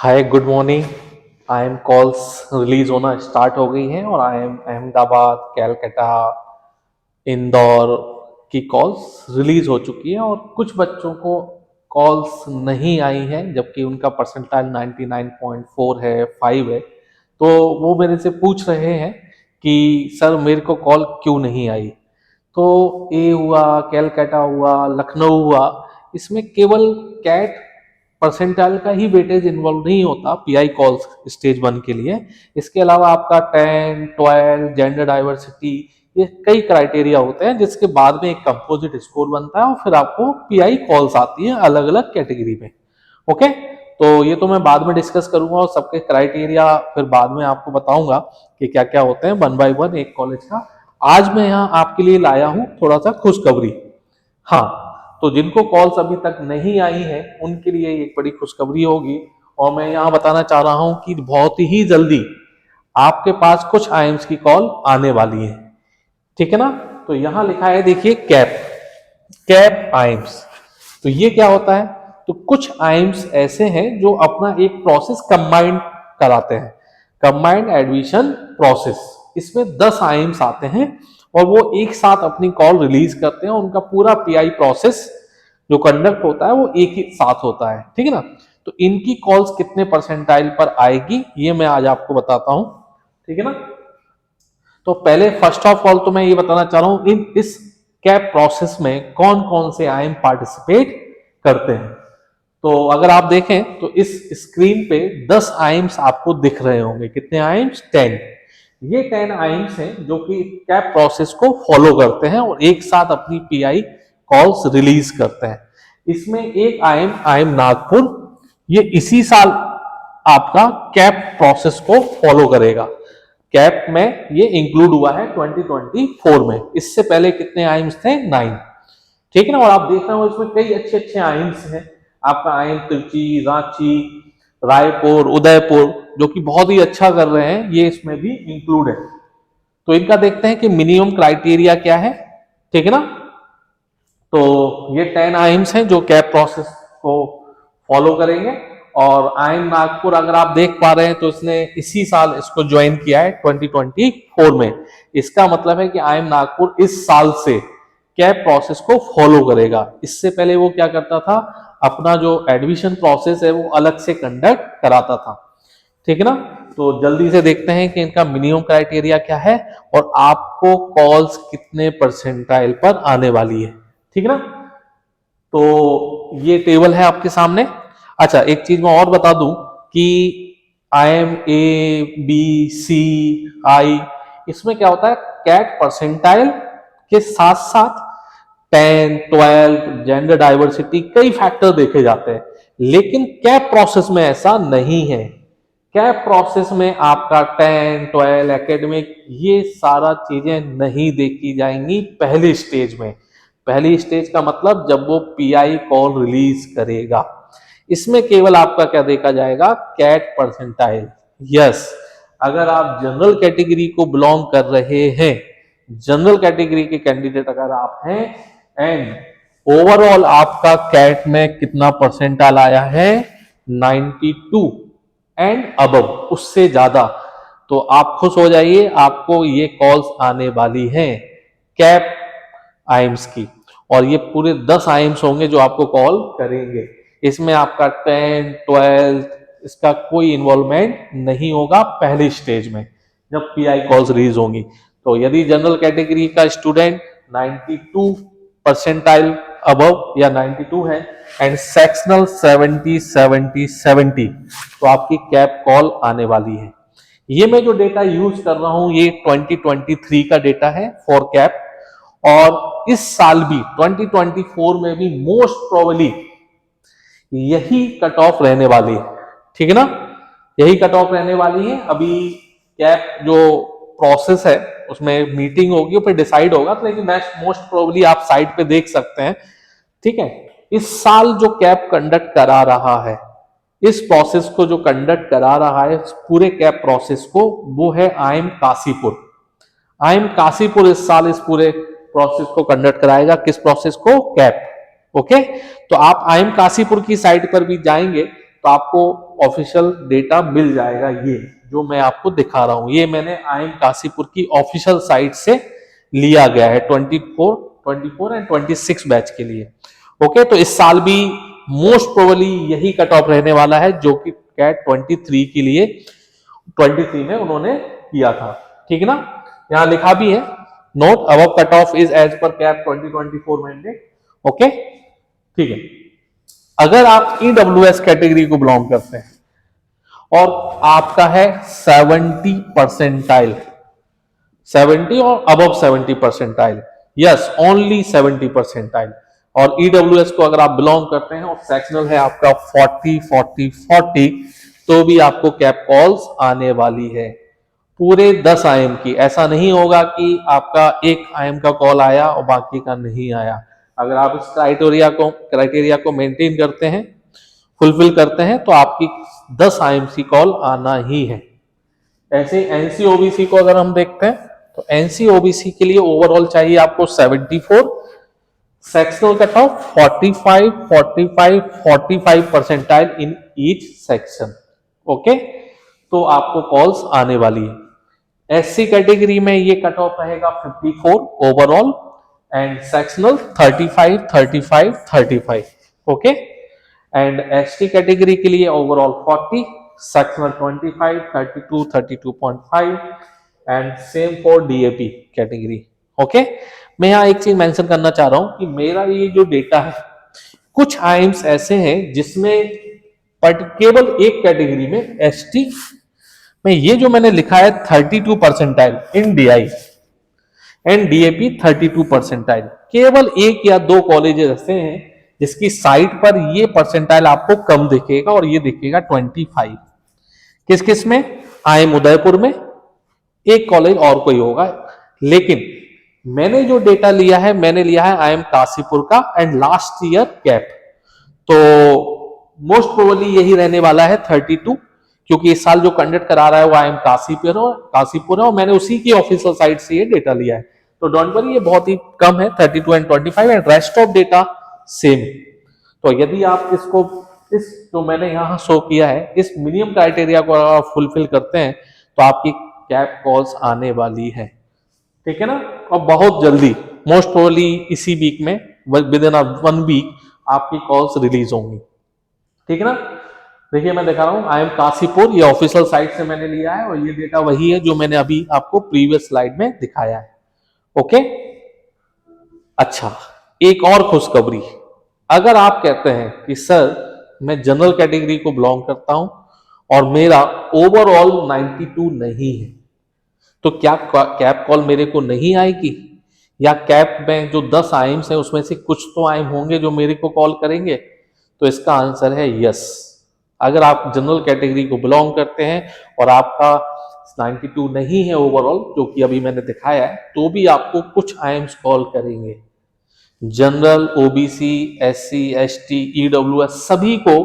Hi good morning. I am calls release होना start हो गई हैं और आई एम अहमदाबाद, कैलकाटा, इंदौर की कॉल्स रिलीज हो चुकी है और कुछ बच्चों को कॉल्स नहीं आई हैं जबकि उनका परसेंटाइल 99.4 है, 5 है। तो वो मेरे से पूछ रहे हैं कि सर मेरे को कॉल क्यों नहीं आई। तो ए हुआ, कैलकाटा हुआ, लखनऊ हुआ, इसमें केवल कैट परसेंटाइल का ही वेटेज इन्वॉल्व नहीं होता पीआई कॉल्स स्टेज 1 के लिए। इसके अलावा आपका 10, 12, जेंडर डाइवर्सिटी, ये कई क्राइटेरिया होते हैं जिसके बाद में एक कंपोजिट स्कोर बनता है और फिर आपको पीआई कॉल्स आती है अलग अलग कैटेगरी में। ओके, तो ये तो मैं बाद में डिस्कस करूंगा और सबके क्राइटेरिया फिर बाद में आपको बताऊंगा कि क्या क्या होते हैं 1 by 1 एक कॉलेज का। आज मैं यहाँ आपके लिए लाया हूँ थोड़ा सा खुशखबरी। हाँ, तो जिनको कॉल्स अभी तक नहीं आई है उनके लिए एक बड़ी खुशखबरी होगी और मैं यहाँ बताना चाह रहा हूँ कि बहुत ही जल्दी आपके पास कुछ आईएम्स की कॉल आने वाली है। ठीक है ना। तो यहां लिखा है, देखिए, कैप कैप आइम्स। तो ये क्या होता है? तो कुछ आइम्स ऐसे हैं जो अपना एक प्रोसेस कंबाइंड कराते हैं, कंबाइंड एडमिशन प्रोसेस। इसमें 10 आइम्स आते हैं और वो एक साथ अपनी कॉल रिलीज करते हैं। उनका पूरा पीआई प्रोसेस जो कंडक्ट होता है वो एक ही साथ होता है। ठीक है ना। तो इनकी कॉल्स कितने परसेंटाइल पर आएगी ये मैं आज आपको बताता हूं। ठीक है ना। तो पहले फर्स्ट ऑफ ऑल तो मैं ये बताना चाह रहा हूं इस कैप प्रोसेस में कौन कौन से आइम पार्टिसिपेट करते हैं। तो अगर आप देखें तो इस स्क्रीन पे 10 आइम्स आपको दिख रहे होंगे। कितने आइम्स? 10। ये 10 आइम्स हैं जो कि कैप प्रोसेस को फॉलो करते हैं और एक साथ अपनी पीआई कॉल्स रिलीज करते हैं। इसमें एक आइम नागपुर, ये इसी साल आपका कैप प्रोसेस को फॉलो करेगा। कैप में ये इंक्लूड हुआ है 2024 में। इससे पहले कितने आइम्स थे? 9। ठीक है ना। और आप देख रहे हो इसमें कई अच्छे अच्छे आइम्स हैं। आपका आइम तिरची, रांची, रायपुर, उदयपुर, जो कि बहुत ही अच्छा कर रहे हैं, ये इसमें भी इंक्लूड है। तो इनका देखते हैं कि मिनिमम क्राइटेरिया क्या है। ठीक है ना। तो ये 10 आइम्स हैं जो कैप प्रोसेस को फॉलो करेंगे। और आइम नागपुर अगर आप देख पा रहे हैं तो इसने इसी साल इसको ज्वाइन किया है 2024 में। इसका मतलब है कि आइम नागपुर इस साल से कैप प्रोसेस को फॉलो करेगा। इससे पहले वो क्या करता था, अपना जो एडमिशन प्रोसेस है वो अलग से कंडक्ट कराता था। ठीक है ना। तो जल्दी से देखते हैं कि इनका मिनिमम क्राइटेरिया क्या है और आपको कॉल्स कितने परसेंटाइल पर आने वाली है। ठीक है ना। तो ये टेबल है आपके सामने। अच्छा, एक चीज मैं और बता दूं कि IIM A B C I, इसमें क्या होता है, कैट परसेंटाइल के साथ साथ 10, 12, जेंडर डाइवर्सिटी, कई फैक्टर देखे जाते हैं। लेकिन कैप प्रोसेस में ऐसा नहीं है। कैप प्रोसेस में आपका 10, 12, एकेडमिक, ये सारा चीजें नहीं देखी जाएंगी पहली स्टेज में। पहली स्टेज का मतलब जब वो पीआई कॉल रिलीज करेगा, इसमें केवल आपका क्या देखा जाएगा? Cat percentile. यस, अगर आप जनरल कैटेगरी को बिलोंग कर रहे हैं, जनरल कैटेगरी के कैंडिडेट अगर आप हैं, एंड ओवरऑल आपका कैट में कितना परसेंटाइल आया है? 92 एंड अबव, उससे ज्यादा, तो आप खुश हो जाइए, आपको ये कॉल्स आने वाली हैं कैप आइम्स की। और ये पूरे 10 आइम्स होंगे जो आपको कॉल करेंगे। इसमें आपका 10, 12 इसका कोई इन्वॉल्वमेंट नहीं होगा पहली स्टेज में जब पीआई कॉल्स रिलीज होंगी। तो यदि जनरल कैटेगरी का स्टूडेंट 92 परसेंटाइल अबव या 92 है एंड सेक्शनल 70, 70, 70, तो आपकी कैप कॉल आने वाली है। ये मैं जो डेटा यूज कर रहा हूं ये 2023 का डेटा है फॉर कैप। और इस साल भी 2024 में भी मोस्ट प्रोबेबली यही कट ऑफ रहने वाली है। ठीक है ना। यही कट ऑफ रहने वाली है। अभी कैप जो प्रोसेस है उसमें मीटिंग होगी फिर डिसाइड होगा, तो लेकिन मोस्ट प्रोबेबली आप साइट पे देख सकते हैं। ठीक है। इस साल जो कैप कंडक्ट करा रहा है, इस प्रोसेस को जो कंडक्ट करा रहा है, पूरे कैप प्रोसेस को, वो है आइम काशीपुर। आइम काशीपुर इस साल इस पूरे प्रोसेस को कंडक्ट कराएगा। किस प्रोसेस को? कैप। ओके। तो आप आइम काशीपुर की साइट पर भी जाएंगे तो आपको ऑफिशियल डेटा मिल जाएगा। ये जो मैं आपको दिखा रहा हूं, ये मैंने IIM काशीपुर की ऑफिशियल साइट से लिया गया है 24 एंड 26 बैच के लिए। ओके, तो इस साल भी मोस्ट प्रोबेबली यही कट ऑफ रहने वाला है जो कि कैट 23 के लिए 23 में उन्होंने किया था। ठीक है ना, यहां लिखा भी है note above cut off is as per cap 2024 mandate. Okay, ठीक है। अगर आप EWS कैटेगरी को बिलोंग करते हैं और आपका है 70 परसेंटाइल, 70 और above 70 percentile, yes only 70 percentile, और EWS को अगर आप बिलोंग करते हैं और सेक्शनल है आपका 40 40 40, तो भी आपको कैप कॉल्स आने वाली है पूरे 10 IIM की। ऐसा नहीं होगा कि आपका एक IIM का कॉल आया और बाकी का नहीं आया। अगर आप इस क्राइटेरिया को मेंटेन करते हैं, फुलफिल करते हैं, तो आपकी 10 IIMC कॉल आना ही है। ऐसे NCOBC को अगर हम देखते हैं तो NCOBC के लिए ओवरऑल चाहिए आपको 74, sectional cut off 45 45 45 percentile in each section. Okay, तो आपको कॉल्स आने वाली है। SC कैटेगरी में ये कट ऑफ रहेगा 54 overall and sectional 35 35 35। Okay, and ST category के लिए overall 40, sectional 25 32 32.5 and same for DAP category. Okay, मैं यहाँ एक चीज मेंशन करना चाह रहा हूं कि मेरा ये जो डेटा है, कुछ IIMs ऐसे हैं जिसमें केवल एक कैटेगरी में ST में ये जो मैंने लिखा है 32 percentile in DI and DAP 32 percentile, केवल एक या दो कॉलेजेस ऐसे हैं जिसकी साइट पर ये परसेंटाइल आपको कम दिखेगा और ये दिखेगा 25। किस किस में? IIM उदयपुर में एक कॉलेज और कोई होगा, लेकिन मैंने जो डेटा लिया है, मैंने लिया है IIM काशीपुर का एंड लास्ट ईयर कैप, तो मोस्ट प्रोबेबली यही रहने वाला है 32, क्योंकि इस साल जो कंडक्ट करा रहा है वो IIM काशीपुर है और मैंने उसी की ऑफिशियल साइट से ये डेटा लिया है। तो डोंट वरी, ये बहुत ही कम है 32 and 25 and rest of data same. तो यदि आप इसको इस जो मैंने यहाँ शो किया है इस मिनिमम क्राइटेरिया को आप फुलफिल करते हैं तो आपकी कैप कॉल्स आने वाली है। ठीक है ना, और बहुत जल्दी मोस्ट प्रोबेबली इसी वीक में विद इन 1 वीक आपकी कॉल्स रिलीज होंगी। ठीक है ना, देखिए मैं दिखा रहा हूँ IIM काशीपुर, ये ऑफिशियल साइट से मैंने लिया है और ये डेटा वही है जो मैंने अभी आपको प्रीवियस स्लाइड में दिखाया है। ओके, अच्छा एक और खुशखबरी, अगर आप कहते हैं कि सर मैं जनरल कैटेगरी को बिलोंग करता हूं और मेरा ओवरऑल 92 नहीं है, तो क्या कैप कॉल मेरे को नहीं आएगी? या कैप में जो 10 IIMs हैं उसमें से कुछ तो IIM होंगे जो मेरे को कॉल करेंगे? तो इसका आंसर है यस। अगर आप जनरल कैटेगरी को बिलोंग करते हैं और आपका 92 नहीं है ओवरऑल, जो कि अभी मैंने दिखाया है, तो भी आपको कुछ IIMs कॉल करेंगे। General, OBC, SC, ST, EWS सभी को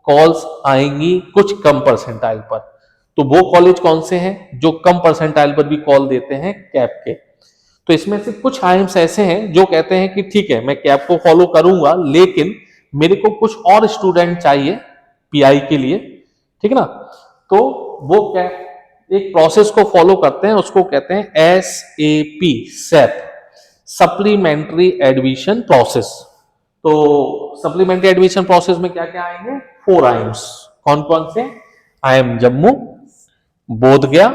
कॉल्स आएंगी कुछ कम परसेंटाइल पर। तो वो कॉलेज कौन से हैं जो कम परसेंटाइल पर भी कॉल देते हैं कैप के? तो इसमें से कुछ IIMs ऐसे हैं जो कहते हैं कि ठीक है मैं कैप को फॉलो करूंगा, लेकिन मेरे को कुछ और स्टूडेंट चाहिए PI के लिए। ठीक है ना, तो वो कैप एक प्रोसेस को फॉलो करते हैं, उसको कहते हैं SAP सप्लीमेंट्री एडमिशन प्रोसेस। तो सप्लीमेंट्री एडमिशन प्रोसेस में क्या क्या आएंगे? 4 IIMs। कौन कौन से? IIM Jammu, Bodh Gaya,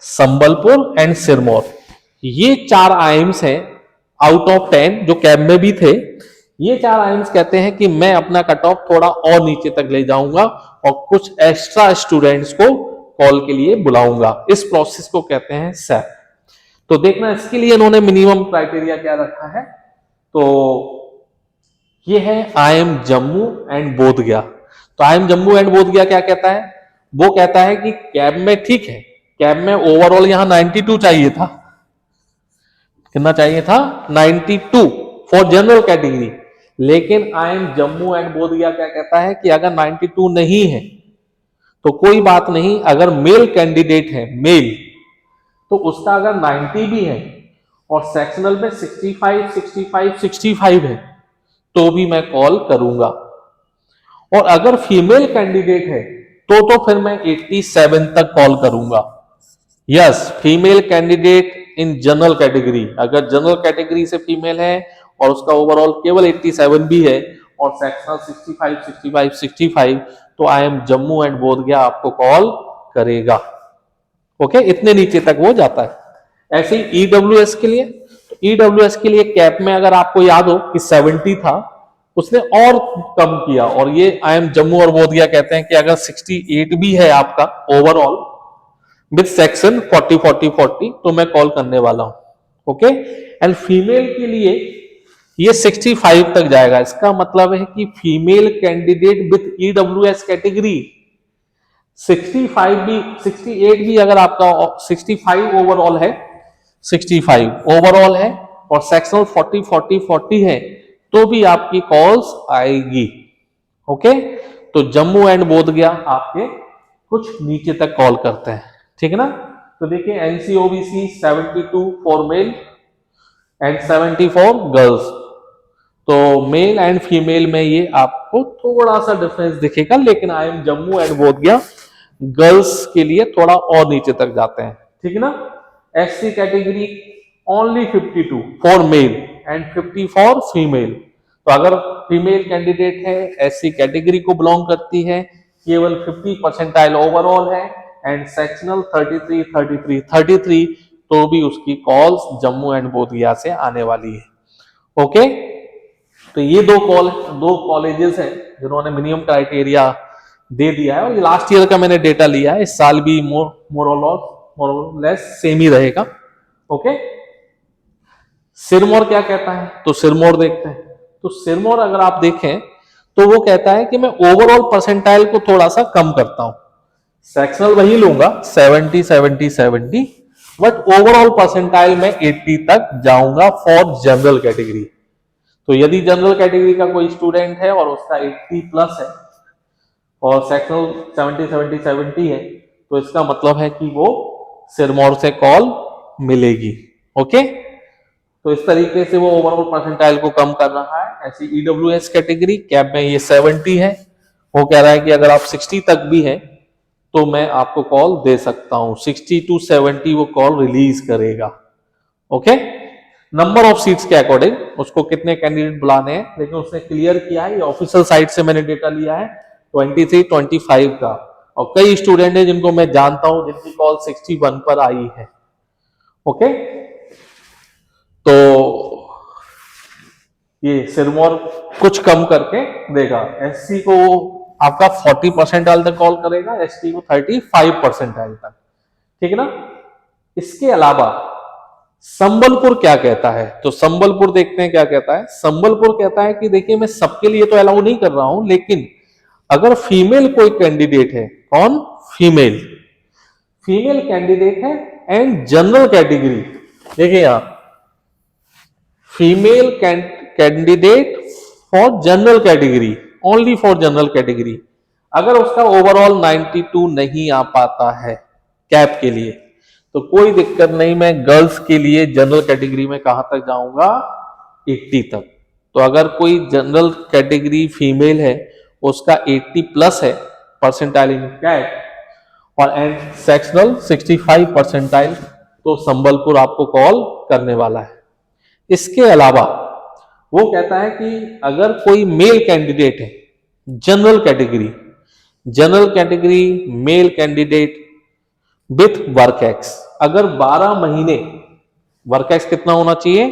Sambalpur and Sirmaur. ये 4 IIMs हैं आउट ऑफ 10 जो कैब में भी थे। ये 4 IIMs कहते हैं कि मैं अपना कट ऑफ थोड़ा और नीचे तक ले जाऊंगा और कुछ एक्स्ट्रा स्टूडेंट्स को कॉल के लिए बुलाऊंगा। इस प्रोसेस को कहते हैं SAP। तो देखना इसके लिए इन्होंने मिनिमम क्राइटेरिया क्या रखा है, तो ये है IIM जम्मू एंड बोधगया। तो IIM जम्मू एंड बोधगया क्या कहता है? वो कहता है कि कैब में ठीक है, कैब में ओवरऑल यहां 92 चाहिए था। कितना चाहिए था? 92 फॉर जनरल कैटेगरी। लेकिन IIM जम्मू एंड बोधगया क्या कहता है कि अगर 92 नहीं है तो कोई बात नहीं, अगर मेल कैंडिडेट है मेल, तो उसका अगर 90 भी है और सेक्शनल में 65 65 65 है तो भी मैं कॉल करूंगा। और अगर फीमेल कैंडिडेट है तो फिर मैं 87 तक कॉल करूंगा। Yes, female candidate in general category, अगर जनरल कैटेगरी से फीमेल है और उसका ओवरऑल केवल 87 भी है और सेक्शनल 65 65 65, तो आई एम जम्मू एंड बोध गया आपको कॉल करेगा। ओके, इतने नीचे तक वो जाता है। ऐसे ही ईडब्ल्यूएस के लिए, तो ईडब्ल्यूएस के लिए कैप में अगर आपको याद हो कि 70 था, उसने और कम किया, और ये आई एम जम्मू और बोध गया कहते हैं कि अगर 68 भी है आपका ओवरऑल विद सेक्शन 40 40 40, तो मैं कॉल करने वाला हूं। ओके, एंड फीमेल के लिए ये 65 तक जाएगा। इसका मतलब है कि female candidate with EWS category 65 भी, 68 भी अगर आपका 65 ओवरऑल है, 65 ओवरऑल है और सेक्शनल 40 40 40 है, तो भी आपकी कॉल्स आएगी। ओके, तो जम्मू एंड बोध गया आपके कुछ नीचे तक कॉल करते हैं, ठीक है ना। तो देखिए एनसीओबीसी 72 for male and 70 for girls, तो मेल एंड फीमेल में ये आपको थोड़ा सा डिफरेंस दिखेगा, लेकिन आई एम जम्मू एंड बोध गया गर्ल्स के लिए थोड़ा और नीचे तक जाते हैं, ठीक है ना। SC category only 52 for male and 50 for female. तो अगर फीमेल कैंडिडेट है, एससी कैटेगरी को बिलोंग करती है, केवल 50 परसेंटाइल ओवरऑल है एंड सेक्शनल 33 33 33, तो भी उसकी कॉल्स जम्मू एंड बोध गया से आने वाली है। ओके, तो ये दो कॉलेजेस हैं जिन्होंने मिनिमम क्राइटेरिया दे दिया है, और लास्ट ईयर का मैंने डेटा लिया है, इस साल भी मोरलेस सेम ही रहेगा। ओके, सिरमौर क्या कहता है, तो सिरमौर देखते हैं। तो सिरमौर अगर आप देखें तो वो कहता है कि मैं ओवरऑल परसेंटाइल को थोड़ा सा कम करता हूं, सेक्शनल वही लूंगा 70 70 70, बट ओवरऑल परसेंटाइल में 80 तक जाऊंगा फॉर जनरल कैटेगरी। तो यदि जनरल कैटेगरी का कोई स्टूडेंट है और उसका 80 प्लस है और सेक्शनल 70 70 70 है, तो इसका मतलब है कि वो सिरमौर से कॉल मिलेगी। ओके, तो इस तरीके से वो ओवरऑल परसेंटाइल को कम कर रहा है। ऐसी ईडब्ल्यूएस कैटेगरी कैप में ये 70 है, वो कह रहा है कि अगर आप 60 तक भी हैं तो मैं आपको कॉल दे सकता हूं, 60 to 70 वो कॉल रिलीज करेगा। ओके, नंबर ऑफ सीट्स के अकॉर्डिंग उसको कितने कैंडिडेट बुलाने हैं, लेकिन उसने क्लियर किया है, ये ऑफिशियल साइट से मैंने डेटा लिया है 23 25 का, और कई स्टूडेंट हैं जिनको मैं जानता हूं जिनकी कॉल 61 पर आई है। ओके, तो ये सिरमौर कुछ कम करके देगा। एससी को आपका 40% तक कॉल करेगा, एसटी को 35% तक, ठीक है ना। इसके अलावा संबलपुर क्या कहता है, तो संबलपुर देखते हैं क्या कहता है। संबलपुर कहता है कि देखिए मैं सबके लिए तो अलाउ नहीं कर रहा हूं, लेकिन अगर फीमेल कोई कैंडिडेट है, कौन, फीमेल कैंडिडेट है एंड जनरल कैटेगरी, देखिए यहां female candidate for general category, only for general category, अगर उसका ओवरऑल 92 नहीं आ पाता है कैप के लिए, तो कोई दिक्कत नहीं, मैं गर्ल्स के लिए जनरल कैटेगरी में कहां तक जाऊंगा, 80 तक। तो अगर कोई जनरल कैटेगरी फीमेल है, उसका 80 प्लस है परसेंटाइल इन कैप और एंड सेक्शनल 65 परसेंटाइल, तो संबलपुर आपको कॉल करने वाला है। इसके अलावा वो कहता है कि अगर कोई मेल कैंडिडेट है, general category male candidate with work ex, अगर 12 महीने वर्क एक्स कितना होना चाहिए,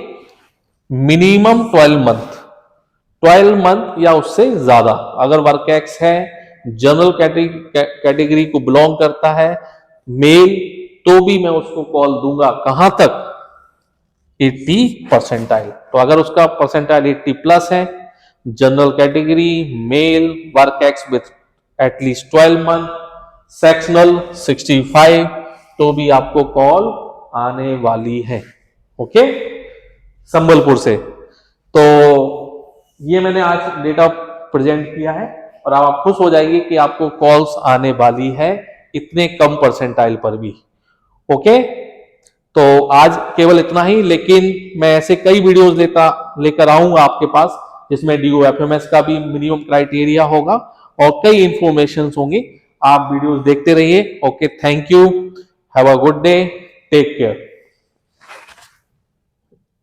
मिनिमम 12 मंथ या उससे ज्यादा, अगर वर्क एक्स है, जनरल कैटेगरी को बिलोंग करता है, मेल, तो भी मैं उसको कॉल दूंगा कहां तक, 80 परसेंटाइल। तो अगर उसका परसेंटाइल 80 प्लस है, general category, male, work ex with at least 12 month, sectional 65, तो भी आपको कॉल आने वाली है। ओके, संबलपुर से। तो ये मैंने आज डेटा प्रेजेंट किया है और अब आप खुश हो जाइए कि आपको कॉल्स आने वाली है इतने कम परसेंटाइल पर भी। ओके, तो आज केवल इतना ही, लेकिन मैं ऐसे कई वीडियोस लेकर आऊंगा आपके पास जिसमें DOFMS का भी मिनिमम क्राइटेरिया होगा और कई इंफॉर्मेशन होंगी। आप वीडियोस देखते रहिए। Okay, thank you, have a good day, take care.